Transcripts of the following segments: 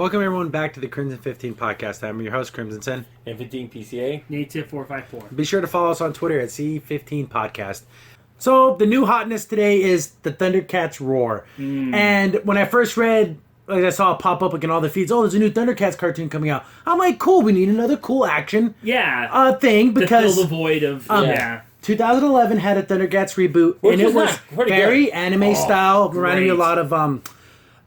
Welcome everyone back to the Crimson 15 podcast. I'm your host, Crimson Sen. And 15 PCA. Native 454. Be sure to follow us on Twitter at C15 Podcast. So the new hotness today is the ThunderCats Roar. And when I first read, like I saw it pop up like in all the feeds, oh, there's a new ThunderCats cartoon coming out. I'm like, cool, we need another cool action thing because to fill the void of 2011 had a ThunderCats reboot, Which and it was very good. anime style, reminding me a great. lot of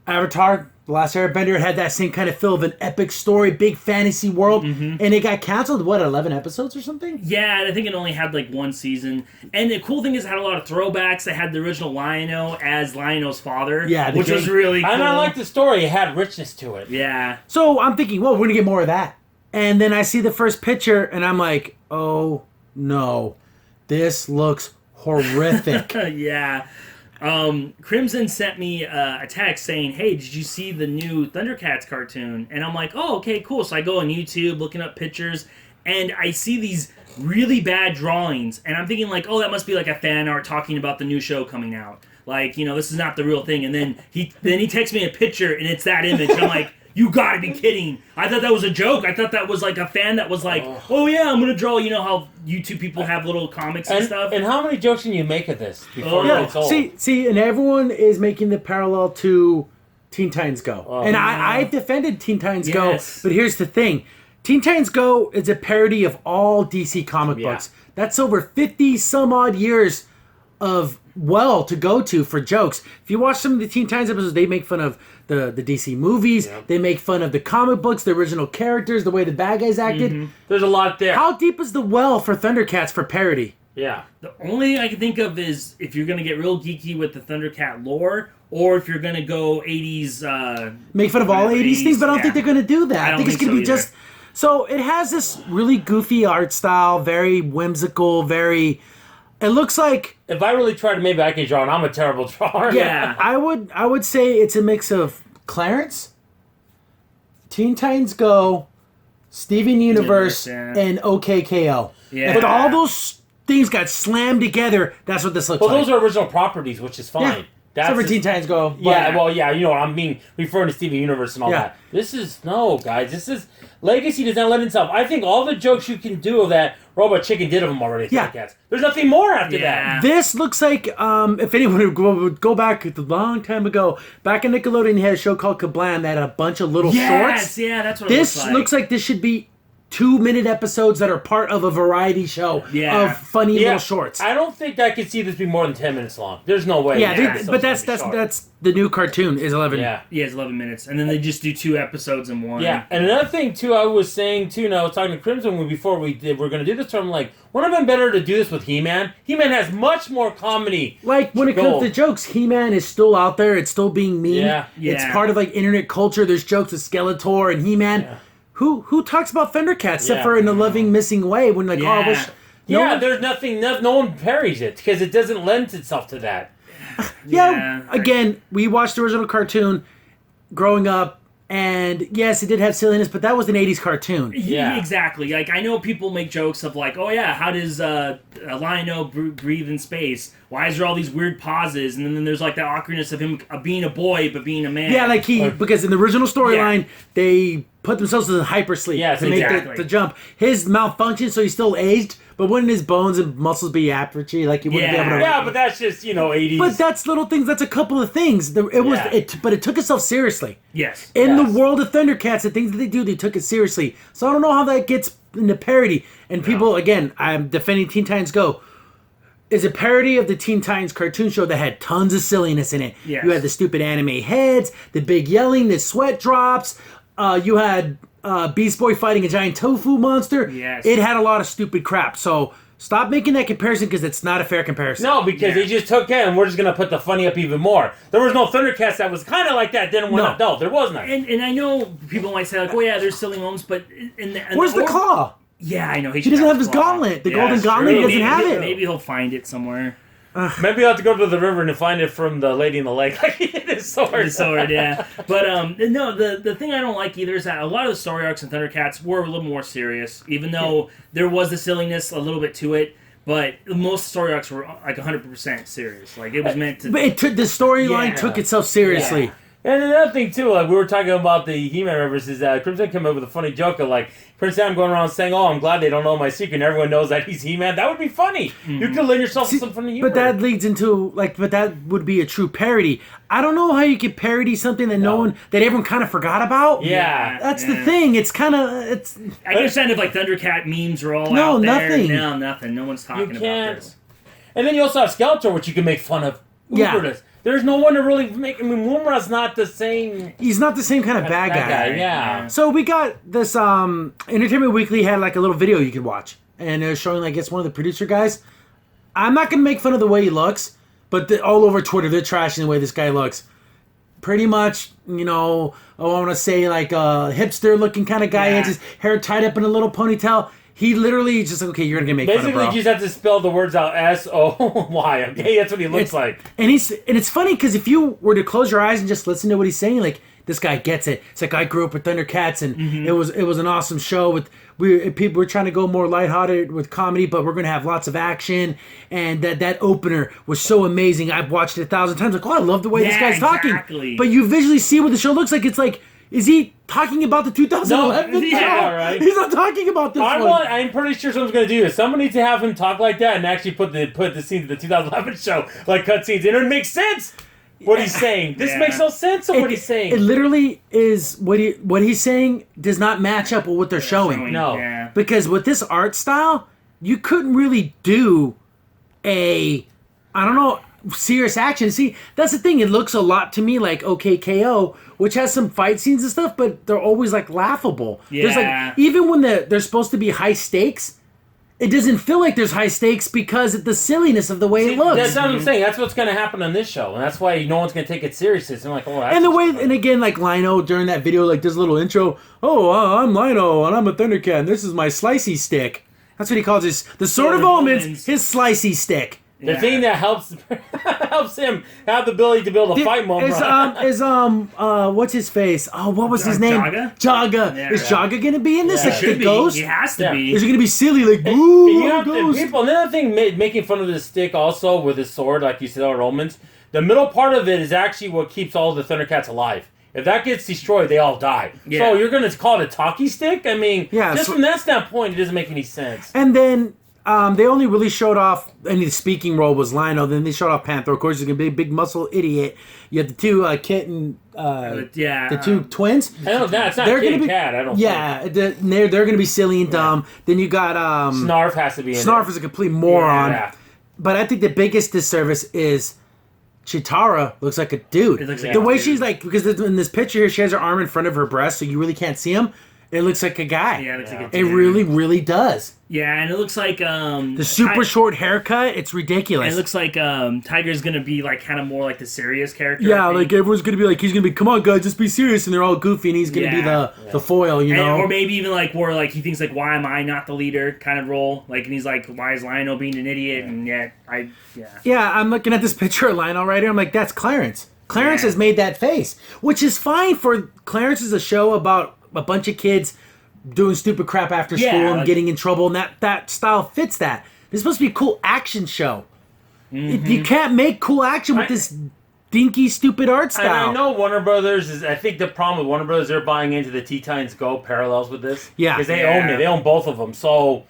Avatar. The Last Airbender had that same kind of feel of an epic story, big fantasy world, and it got canceled, 11 episodes or something? Yeah, I think it only had like one season. And the cool thing is it had a lot of throwbacks. They had the original Lion-O as Lion-O's father, which was really cool. And I like the story. It had richness to it. Yeah. So I'm thinking, well, we're going to get more of that. And then I see the first picture, and I'm like, oh, no. This looks horrific. Yeah. Crimson sent me a text saying, hey, did you see the new ThunderCats cartoon? And I'm like, oh, okay, cool. So I go on YouTube looking up pictures, and I see these really bad drawings, and I'm thinking like, oh, that must be like a fan art talking about the new show coming out. Like, you know, this is not the real thing. And then he texts me a picture, and it's that image, and I'm like, you gotta be kidding. I thought that was a joke. I thought that was like a fan that was like, oh yeah, I'm gonna draw, you know how YouTube people have little comics and stuff? And how many jokes can you make of this before Yeah, it's old? see, and everyone is making the parallel to Teen Titans Go. And I defended Teen Titans Go, but here's the thing. Teen Titans Go is a parody of all DC comic books. That's over 50 some odd years of to go to for jokes. If you watch some of the Teen Titans episodes, they make fun of the DC movies. Yep. They make fun of the comic books, the original characters, the way the bad guys acted. There's a lot there. How deep is the well for ThunderCats for parody? Yeah. The only thing I can think of is if you're going to get real geeky with the Thundercat lore, or if you're going to go 80s... make fun of all 80s things, but I don't think they're going to do that. I think it's going to be just... So it has this really goofy art style, very whimsical, very... It looks like... If I really tried, maybe I could draw, and I'm a terrible drawer. Yeah, I would say it's a mix of Clarence, Teen Titans Go, Steven Universe, and OKKO. Yeah. But all those things got slammed together. That's what this looks like. Well, those are original properties, which is fine. Yeah. Except for Teen Titans Go. But you know what I mean, referring to Steven Universe and all that. This is... No, guys, this is... Legacy does not lend itself. I think all the jokes you can do of that, Robot Chicken did of them already. Cats. There's nothing more after that. This looks like, if anyone would go back a long time ago, back in Nickelodeon, they had a show called Kablam that had a bunch of little shorts. Yeah, that's what this looks like this should be 2-minute episodes that are part of a variety show of funny little shorts. I don't think I could see this be more than 10 minutes long. There's no way. But that's the new cartoon is 11. Yeah, it's 11 minutes, and then they just do 2 episodes in one. Yeah, and another thing too, I was saying too. Now I was talking to Crimson before we're going to do this. So I'm like, wouldn't it have been better to do this with He-Man? He-Man has much more comedy. Like when it comes to jokes, He-Man is still out there. It's still being mean. Yeah. It's part of like internet culture. There's jokes with Skeletor and He-Man. Yeah. Who talks about ThunderCats except for in a loving, missing way? When like, oh, I wish... There's nothing... No one parries it because it doesn't lend itself to that. Again, we watched the original cartoon growing up, and yes, it did have silliness, but that was an 80s cartoon. Yeah, exactly. Like, I know people make jokes of like, oh yeah, how does a Lion-O breathe in space? Why is there all these weird pauses? And then there's like that awkwardness of him being a boy but being a man. Yeah, like because in the original storyline, they put themselves in hypersleep to make the jump. His malfunctioned, so he's still aged, but wouldn't his bones and muscles be atrophy? Like he wouldn't be able to... Yeah, but that's just, 80s. But that's little things. That's a couple of things. But it took itself seriously. Yes. In the world of ThunderCats, the things that they do, they took it seriously. So I don't know how that gets into parody. And people, again, I'm defending Teen Titans Go. Is a parody of the Teen Titans cartoon show that had tons of silliness in it. Yes. You had the stupid anime heads, the big yelling, the sweat drops. You had Beast Boy fighting a giant tofu monster. Yes. It had a lot of stupid crap. So stop making that comparison because it's not a fair comparison. No, because they just took it and we're just going to put the funny up even more. There was no ThunderCats that was kind of like that. No, there was none. And I know people might say like, oh yeah, there's silly moments, but... Where's the claw? Yeah, I know. He doesn't have his gauntlet. The golden gauntlet, he doesn't have it. Maybe he'll find it somewhere. Maybe you'll have to go to the river and find it from the lady in the lake. Like he did his sword. His sword, yeah. But no, the thing I don't like either is that a lot of the story arcs in ThunderCats were a little more serious, even though there was the silliness a little bit to it. But most story arcs were like 100% serious. Like it was meant to. But the storyline took itself seriously. And another thing too, like we were talking about the He-Man references, Crimson came up with a funny joke of like Prince Adam going around saying, "Oh, I'm glad they don't know my secret," and everyone knows that he's He-Man. That would be funny. You could lend yourself some funny humor. But that leads into but that would be a true parody. I don't know how you could parody something that that everyone kind of forgot about. Yeah, that's the thing. It's kind of I can understand if like Thundercat memes are all out there. Nothing. No one's talking about this. And then you also have Skeletor, which you can make fun of. Yeah. There's no one to really make. I mean, Woomra's not the same. He's not the same kind of bad guy. Yeah. So we got this. Entertainment Weekly had like a little video you could watch, and it was showing like it's one of the producer guys. I'm not gonna make fun of the way he looks, but all over Twitter they're trashing the way this guy looks. Pretty much, I want to say like a hipster looking kind of guy. He has his hair tied up in a little ponytail. He literally just like, okay, you're gonna make fun of bro. Basically, you just have to spell the words out S-O-Y. Okay, that's what he looks like. And it's funny because if you were to close your eyes and just listen to what he's saying, like this guy gets it. It's like I grew up with ThunderCats, and it was an awesome show. People were trying to go more lighthearted with comedy, but we're gonna have lots of action. And that opener was so amazing. I've watched it 1,000 times. Like, oh, I love the way this guy's talking. But you visually see what the show looks like. It's like, is he talking about the 2011 show? Right. He's not talking about this one. I'm pretty sure someone's going to do this. Someone needs to have him talk like that and actually put the scenes of the 2011 show, like cut scenes. And it makes sense what he's saying. This makes no sense of what he's saying. It literally is what he's saying does not match up with what they're showing. No. Yeah. Because with this art style, you couldn't really do serious action. See, that's the thing. It looks a lot to me like OKKO, which has some fight scenes and stuff, but they're always like laughable. Yeah. There's like, even when they're supposed to be high stakes, it doesn't feel like there's high stakes because of the silliness of the way it looks. That's what I'm saying. That's what's going to happen on this show, and that's why no one's going to take it seriously. I'm like, oh, that's and the way, and again, like Lino during that video, like this little intro. Oh, I'm Lino, and I'm a Thundercat, and this is my slicey stick. That's what he calls the Sword of Omens, his slicey stick. The thing that helps him have the ability to be able to fight more. What's his face? Oh, what was his name? Jaga. Yeah. Is Jaga gonna be in this? He Like should the be. ghost? He has to be. Is it gonna be silly? Like, ooh, ghost. People. Another thing, making fun of the stick also with his sword, like you said, our Romans. The middle part of it is actually what keeps all the Thundercats alive. If that gets destroyed, they all die. Yeah. So you're gonna call it a talkie stick? I mean, just from that standpoint, it doesn't make any sense. And then. They only really showed off, and the speaking role was Lino. Then they showed off Panther. Of course, he's gonna be a big muscle idiot. You have the two Kit and the two twins. I don't know that. It's not Kit and Kat. I don't. Yeah, they're gonna be silly and dumb. Then you got Snarf has to be in Snarf is a complete moron. Yeah. But I think the biggest disservice is Chitara looks like a dude. It looks like the a way dude. she's like, because in this picture here, she has her arm in front of her breast, so you really can't see him. It looks like a guy. Yeah, it looks like a It dude. really, really does. Yeah, and it looks like the super short haircut. It's ridiculous. And it looks like Tiger's gonna be like kind of more like the serious character. Yeah, like everyone's gonna be like, he's gonna be, come on guys, just be serious, and they're all goofy, and he's gonna be the foil, you know. Or maybe even like where like he thinks like, why am I not the leader kind of role? Like, and he's like, why is Lionel being an idiot? And yet Yeah, I'm looking at this picture of Lionel right here. I'm like, that's Clarence. Clarence has made that face, which is fine for Clarence is a show about a bunch of kids doing stupid crap after school and getting in trouble, and that style fits that. It's supposed to be a cool action show. You can't make cool action with this dinky, stupid art style. And I know Warner Brothers is. I think the problem with Warner Brothers, they're buying into the Teen Titans Go parallels with this. Yeah, because they own it. They own both of them. So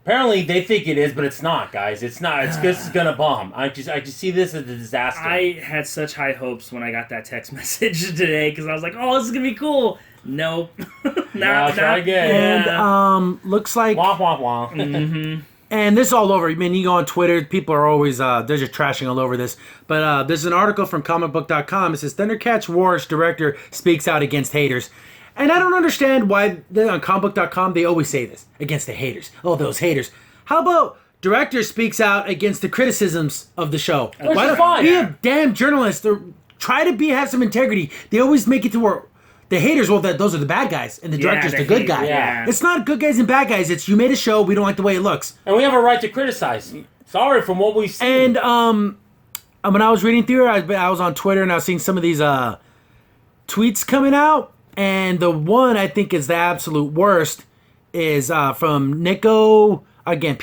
apparently they think it is, but it's not, guys. It's not. This is gonna bomb. I just see this as a disaster. I had such high hopes when I got that text message today because I was like, oh, this is gonna be cool. Nope. Now try again. And looks like wah wah wah. And this is all over. I mean, you go on Twitter, people are always they're just trashing all over this. But there's an article from comicbook.com. It says Thundercats Wars director speaks out against haters. And I don't understand why on comicbook.com they always say this against the haters. Oh, those haters. How about director speaks out against the criticisms of the show? Which is fine. Be a damn journalist. Try to have some integrity. They always make it to where the haters, well, those are the bad guys, and the director's the good guy. Yeah. It's not good guys and bad guys. It's you made a show, we don't like the way it looks. And we have a right to criticize. Sorry, from what we've seen. And when I was reading through it, I was on Twitter, and I was seeing some of these tweets coming out, and the one I think is the absolute worst is from Nico. Again,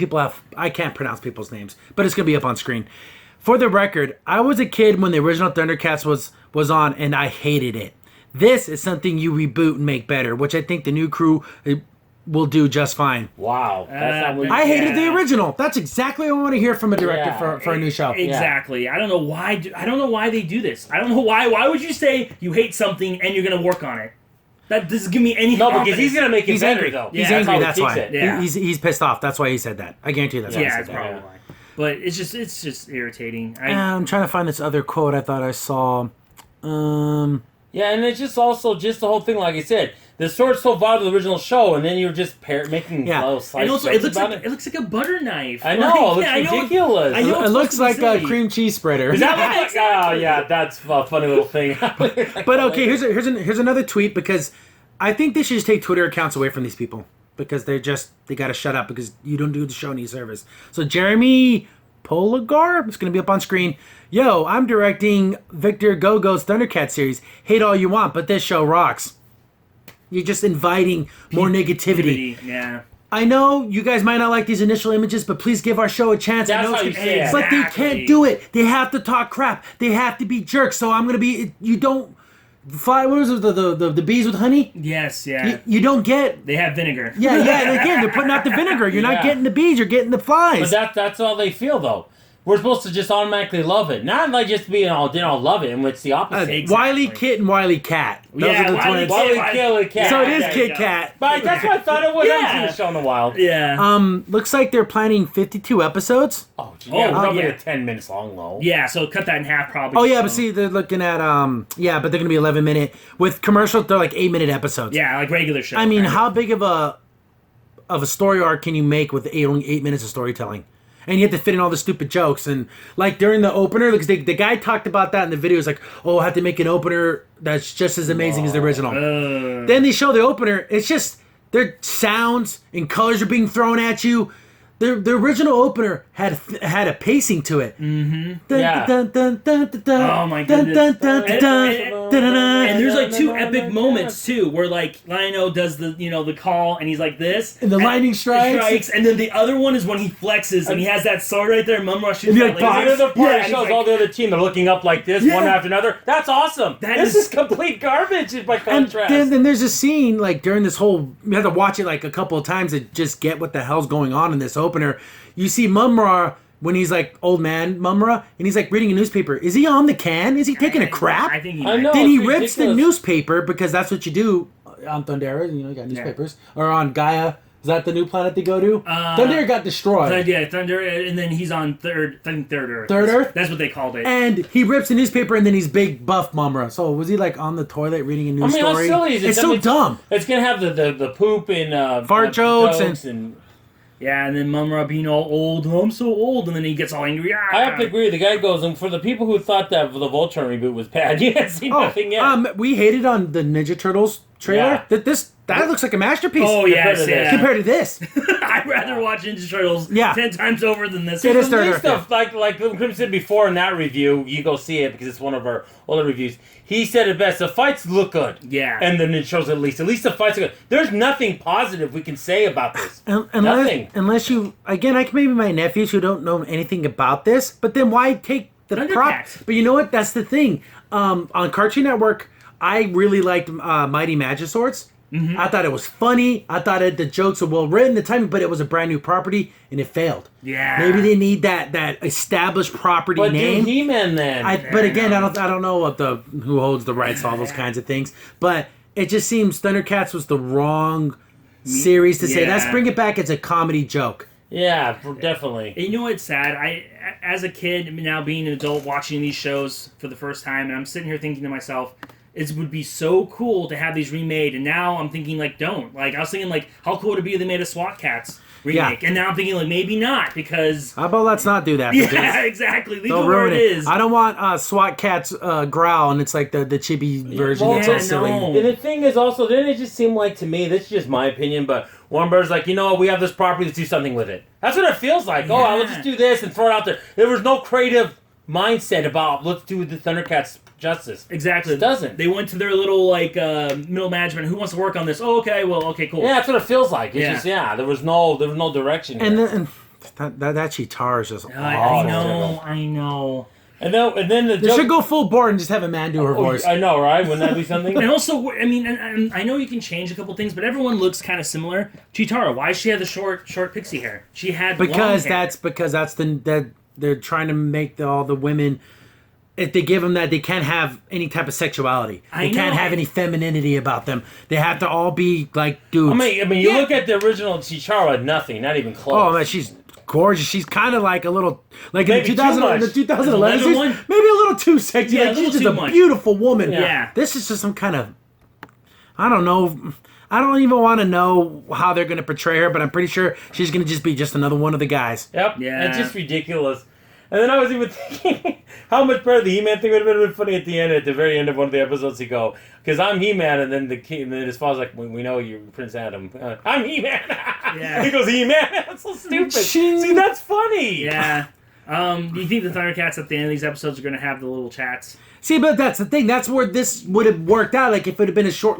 I can't pronounce people's names, but it's going to be up on screen. For the record, I was a kid when the original ThunderCats was on, and I hated it. This is something you reboot and make better, which I think the new crew will do just fine. Wow. That's not what I hated the original. That's exactly what I want to hear from a director for a new show. Exactly. I don't know why. I don't know why they do this. I don't know why. Why would you say you hate something and you're gonna work on it? That doesn't give me any. No, confidence. because he's gonna make it He's better angry. though. He's angry. That's why. It. Yeah. He's pissed off. That's why he said that. I guarantee you that's why he said it's that. probably why. But it's just irritating. I'm trying to find this other quote I thought I saw. Yeah, and it's just also just the whole thing, like I said, the sword's so vital to the original show, and then you're just making little slice and also, jokes about it looks like a butter knife. I know, it looks ridiculous. I know it looks like a cream cheese spreader. Is that what exactly. Oh, yeah, that's a funny little thing. But okay, here's another tweet, because I think they should just take Twitter accounts away from these people, because they got to shut up, because you don't do the show any service. So Jeremy Poligar, it's going to be up on screen. Yo, I'm directing Victor Gogo's ThunderCats series. Hate all you want, but this show rocks. You're just inviting more negativity. Yeah. I know you guys might not like these initial images, but please give our show a chance. That's I know how you say it. but they can't do it. They have to talk crap. They have to be jerks. So I'm going to be... You don't... Fly, what was it, the bees with honey? Yes, yeah. You don't get... They have vinegar. Yeah, and again, they're putting out the vinegar. You're not getting the bees, you're getting the flies. But that's all they feel, though. We're supposed to just automatically love it. Not like just being all, love it, and it's the opposite. Exactly. Wily Kit and Wily Cat. Those are the twins. Wily Cat. So it is Kit Kat. But that's what I thought it was. I haven't seen the show in a while. Yeah. Looks like they're planning 52 episodes. Oh, gee, yeah, probably 10 minutes long, though. Yeah, so cut that in half, probably. Oh, yeah, but see, they're looking at, but they're going to be 11-minute. With commercials, they're like 8-minute episodes. Yeah, like regular shows. I mean, how big of a story arc can you make with only 8 minutes of storytelling? And you have to fit in all the stupid jokes. And, like, during the opener, because the guy talked about that in the video. He's like, I have to make an opener that's just as amazing as the original. Then they show the opener. It's just, their sounds and colors are being thrown at you. The original opener had a pacing to it. Mm-hmm. Oh my goodness. And there's like two epic moments too, where like Lionel does the call and he's like this, and the lightning strikes, and then the other one is when he flexes and he has that sword right there. And Mum rushes. The other part shows all the other team. They're looking up like this, one after another. That's awesome. This is complete garbage by contrast. And then there's a scene like during this whole. You have to watch it like a couple of times to just get what the hell's going on in this opener. You see Mumra when he's like old man Mumra, and he's like reading a newspaper. Is he on the can? Is he taking a crap? I think he might. Then he rips the newspaper, because that's what you do on Thundera. You got newspapers. Or on Gaia. Is that the new planet they go to? Thundera got destroyed. Thunder, and then he's on third Earth. Third Earth? That's what they called it. And he rips the newspaper, and then he's big buff Mumra. So was he like on the toilet reading a news story? How silly is it? It's so dumb. It's gonna have the poop and fart jokes and yeah, and then Mumra being all old. I'm so old, and then he gets all angry. I have to agree. The guy goes, and for the people who thought that the Voltron reboot was bad, you haven't seen nothing yet. We hated on the Ninja Turtles trailer. That looks like a masterpiece. Oh, yes, compared to this. I'd rather watch Ninja Turtles 10 times over than this. It is stuff like Crim said before in that review, you go see it because it's one of our older reviews. He said it best. The fights look good. Yeah. And the Ninja Turtles at least the fights are good. There's nothing positive we can say about this. Nothing. Unless you, again, maybe my nephews who don't know anything about this, but then why take the prop? But you know what? That's the thing. On Cartoon Network, I really liked Mighty Magiswords. Mm-hmm. I thought it was funny. I thought the jokes were well written, the timing, but it was a brand new property and it failed. Yeah, maybe they need that established property name. But He-Man then. But again, I don't know what who holds the rights to all those kinds of things. But it just seems ThunderCats was the wrong series to say. Let's bring it back as a comedy joke. Yeah, definitely. And you know what's sad? As a kid, now being an adult, watching these shows for the first time, and I'm sitting here thinking to myself, it would be so cool to have these remade, and now I'm thinking, don't. I was thinking, how cool would it be if they made a SWAT Cats remake? Yeah. And now I'm thinking, maybe not, because... How about let's not do that? Yeah, exactly. Leave it where it is. I don't want SWAT Cats growl, and it's like the chibi version. It's all silly. No. And the thing is also, didn't it just seem like, to me, this is just my opinion, but Warner Bros. Like, we have this property, let's do something with it. That's what it feels like. Yeah. Let's just do this and throw it out there. There was no creative mindset about, let's do the ThunderCats justice. Exactly. It doesn't. They went to their little middle management. Who wants to work on this? Oh, okay. Well, okay, cool. Yeah, that's what it feels like. It's just there was no direction. And That Chitara is just awful. I know. And then they should go full bore and just have a man do her voice. I know, right? Wouldn't that be something? And also, I mean, and I know you can change a couple things, but everyone looks kind of similar. Chitara, why does she have the short pixie hair? She had long hair. That's they're trying to make all the women. If they give them that, they can't have any type of sexuality. They can't have any femininity about them. They have to all be like dudes. I mean, you look at the original Chitara, nothing, not even close. Oh man, she's gorgeous. She's kind of like a little like maybe in the 2011 season, maybe a little too sexy. Yeah, like, she's just a beautiful woman. Yeah. This is just some kind of, I don't know. I don't even want to know how they're going to portray her, but I'm pretty sure she's going to just be just another one of the guys. Yep. Yeah. It's just ridiculous. And then I was even thinking how much better the He-Man thing would have been funny at the end, at the very end of one of the episodes. He go, because I'm He-Man, and then his father's like, we know you're Prince Adam. I'm He-Man. Yeah. He goes, He-Man. That's so stupid. See, that's funny. Yeah. Do you think the Thundercats at the end of these episodes are going to have the little chats? See, but that's the thing. That's where this would have worked out. Like, if it had been a short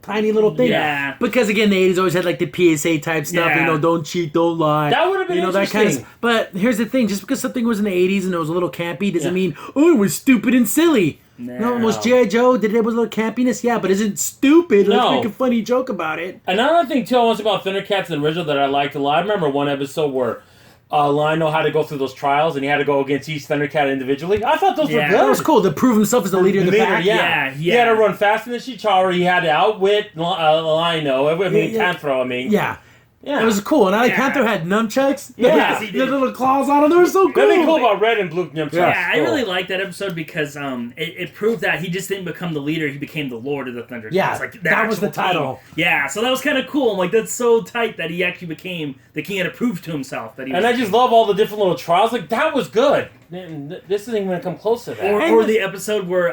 tiny little thing. Yeah. Because, again, the 80s always had, like, the PSA type stuff. Yeah. Don't cheat, don't lie. That would have been interesting. That kind of, but here's the thing. Just because something was in the 80s and it was a little campy doesn't mean, it was stupid and silly. No, it was G.I. Joe. Did it was a little campiness? Yeah, but isn't stupid. Let's make a funny joke about it. Another thing, too, I want to say about Thundercats, the original, that I liked a lot. I remember one episode where Lionel had to go through those trials, and he had to go against each Thundercat individually. I thought those were good. That was cool to prove himself as the leader of the pack. Yeah. He had to run faster than Chitara. He had to outwit Lionel. Panthro. Yeah. It was cool. And I like Panther had nunchucks. Yeah. The little claws on him. They were so cool. Nothing cool about red and blue nunchucks. Yeah, I really liked that episode because it proved that he just didn't become the leader. He became the Lord of the Thundercats. Yeah, like, that was the title. King. Yeah, so that was kind of cool. I'm like, that's so tight that he actually became the king and it proved to himself that he was I just love all the different little trials. Like, that was good. This isn't even going to come close to that. Or the episode where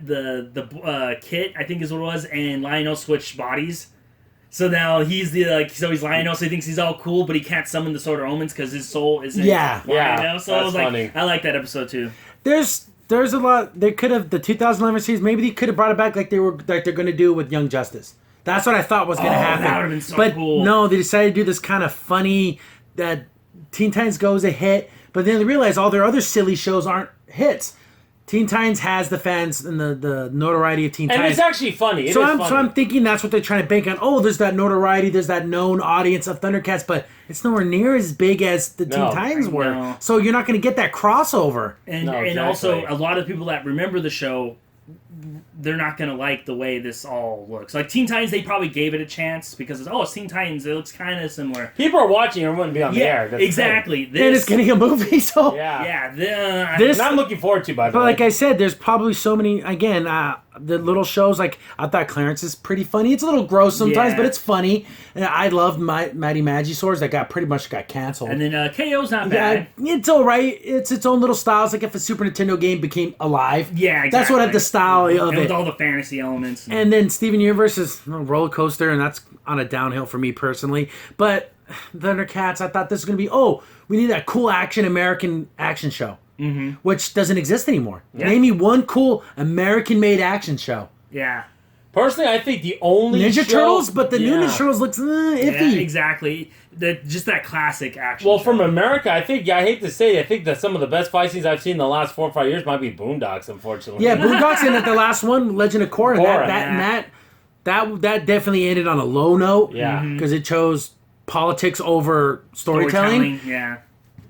the Kit, I think is what it was, and Lionel switched bodies. So now he's he's Lionel, so he thinks he's all cool, but he can't summon the Sword of Omens because his soul isn't Lionel. So I was like, I like that episode too. There's a lot. They could have the 2011 series. Maybe they could have brought it back like they're going to do with Young Justice. That's what I thought was going to happen. That would have been so But cool. no, they decided to do this kind of funny that Teen Titans Go is a hit, but then they realize all their other silly shows aren't hits. Teen Titans has the fans and the notoriety of Teen Titans. And it's actually funny. So I'm thinking that's what they're trying to bank on. Oh, there's that notoriety, there's that known audience of Thundercats, but it's nowhere near as big as the Teen Titans were. No. So you're not going to get that crossover. And also, a lot of people that remember the show, they're not going to like the way this all looks. Like Teen Titans, they probably gave it a chance because it's Teen Titans, it looks kind of similar. People are watching and it wouldn't be on the air. That's exactly. And it's getting a movie, so... And I'm looking forward to, by the way. But like I said, there's probably so many, again, the little shows, like, I thought Clarence is pretty funny. It's a little gross sometimes, but it's funny. And I loved Mighty Magiswords that pretty much got canceled. And then KO's not bad. It's alright. It's its own little style. It's like if a Super Nintendo game became alive. Yeah, exactly. That's what had the style of it. With all the fantasy elements. And then Steven Universe is a roller coaster, and that's on a downhill for me personally. But Thundercats, I thought this was going to be, we need that cool American action show. Mm-hmm. Which doesn't exist anymore. Yeah. Name me one cool American-made action show. Yeah. Personally, I think the only Ninja Turtles, but the new Ninja Turtles looks iffy. Yeah, exactly. Just that classic action show. From America, I think, I hate to say it, I think that some of the best fight scenes I've seen in the last 4 or 5 years might be Boondocks, unfortunately. Yeah, Boondocks, and at the last one, Legend of Korra. That definitely ended on a low note. Yeah. Because it chose politics over storytelling. Yeah.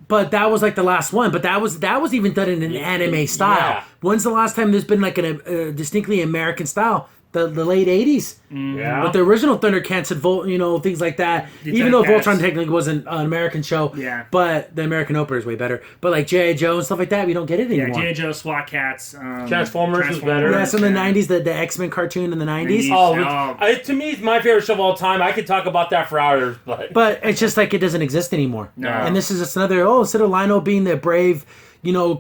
But that was like the last one. But that was even done in an anime style. Yeah. When's the last time there's been like a distinctly American style? The late 80s. Yeah. But the original Thundercats had things like that. Even though Voltron technically wasn't an American show. Yeah. But the American opener is way better. But like G.I. Joe and stuff like that, we don't get it anymore. G.I. Joe, SWAT Cats. Transformers was better. Yeah, so in the 90s, the X-Men cartoon in the 90s. To me, it's my favorite show of all time. I could talk about that for hours. But it's just like it doesn't exist anymore. No. And this is just another, instead of Lionel being the brave...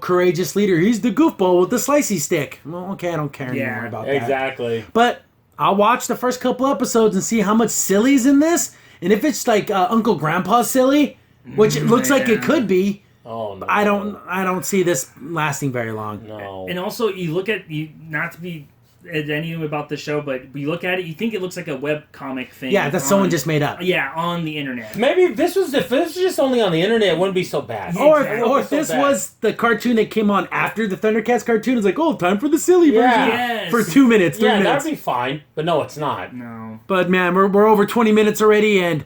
courageous leader. He's the goofball with the slicey stick. Well, okay, I don't care anymore about that. Exactly. But I'll watch the first couple episodes and see how much silly's in this. And if it's like Uncle Grandpa silly, which it looks like it could be, no. I don't see this lasting very long. No. And also, you look at not to be anything about the show, but you look at it, you think it looks like a web comic thing. Yeah, that someone just made up. Yeah, on the internet. Maybe if this was just only on the internet, it wouldn't be so bad. Or if this was the cartoon that came on after the ThunderCats cartoon, it's like, oh, time for the silly version. Yes. For 2 minutes, 3 minutes. That'd be fine. But no, it's not. No. But man, we're over 20 minutes already, and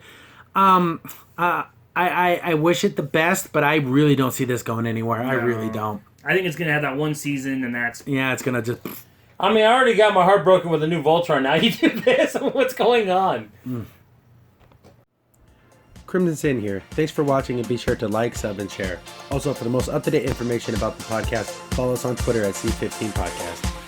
I wish it the best, but I really don't see this going anywhere. No. I really don't. I think it's gonna have that one season, and that's it's gonna just. I mean, I already got my heart broken with the new Voltron. Now you do this. What's going on? Crimson Sin here. Thanks for watching, and be sure to like, sub, and share. Also, for the most up-to-date information about the podcast, follow us on Twitter at C15 Podcast.